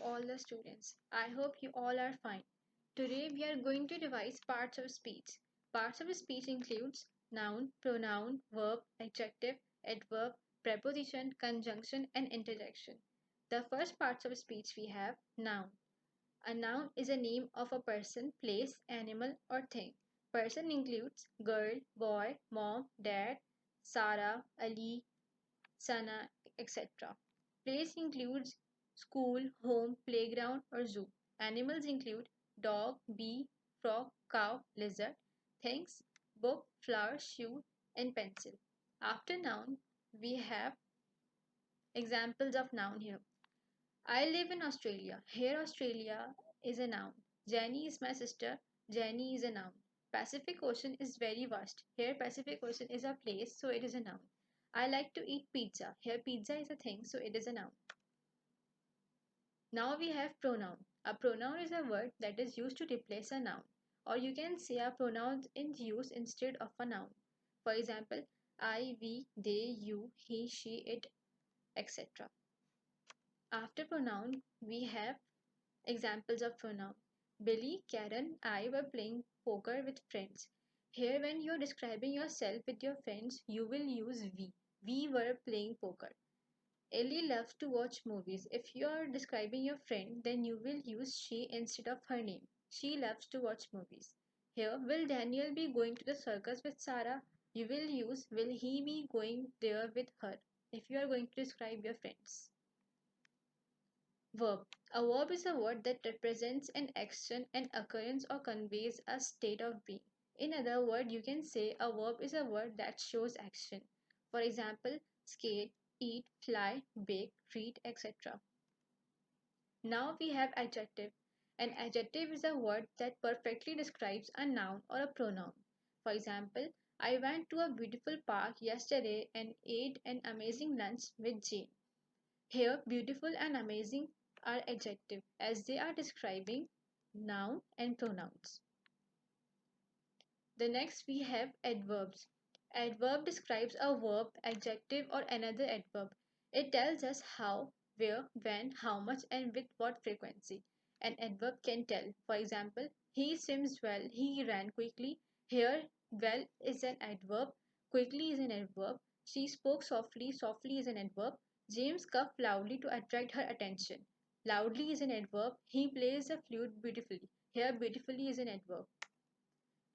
all the students. I hope you all are fine. Today we are going to revise parts of speech. Parts of speech includes noun, pronoun, verb, adjective, adverb, preposition, conjunction and interjection. The first parts of speech we have noun. A noun is a name of a person, place, animal or thing. Person includes girl, boy, mom, dad, Sarah, Ali, Sana, etc. Place includes school, home, playground, or zoo. Animals include dog, bee, frog, cow, lizard. Things, book, flower, shoe, and pencil. After noun, we have examples of noun here. I live in Australia. Here, Australia is a noun. Jenny is my sister. Jenny is a noun. Pacific Ocean is very vast. Here, Pacific Ocean is a place, so it is a noun. I like to eat pizza. Here, pizza is a thing, so it is a noun. Now we have pronoun. A pronoun is a word that is used to replace a noun. Or you can say a pronoun in use instead of a noun. For example, I, we, they, you, he, she, it, etc. After pronoun, we have examples of pronoun. Billy, Karen, I were playing poker with friends. Here, when you are describing yourself with your friends, you will use we. We were playing poker. Ellie loves to watch movies. If you are describing your friend, then you will use she instead of her name. She loves to watch movies. Here, will Daniel be going to the circus with Sarah? You will use will he be going there with her if you are going to describe your friends. Verb. A verb is a word that represents an action, an occurrence, or conveys a state of being. In other words, you can say a verb is a word that shows action. For example, skate, eat, fly, bake, read, etc. Now we have adjective. An adjective is a word that perfectly describes a noun or a pronoun. For example, I went to a beautiful park yesterday and ate an amazing lunch with Jane. Here, beautiful and amazing are adjective as they are describing noun and pronouns. The next we have adverbs. Adverb describes a verb, adjective or another adverb. It tells us how, where, when, how much and with what frequency. An adverb can tell. For example, he swims well, he ran quickly. Here, well is an adverb, quickly is an adverb. She spoke softly, softly is an adverb. James coughed loudly to attract her attention. Loudly is an adverb. He plays the flute beautifully. Here, beautifully is an adverb.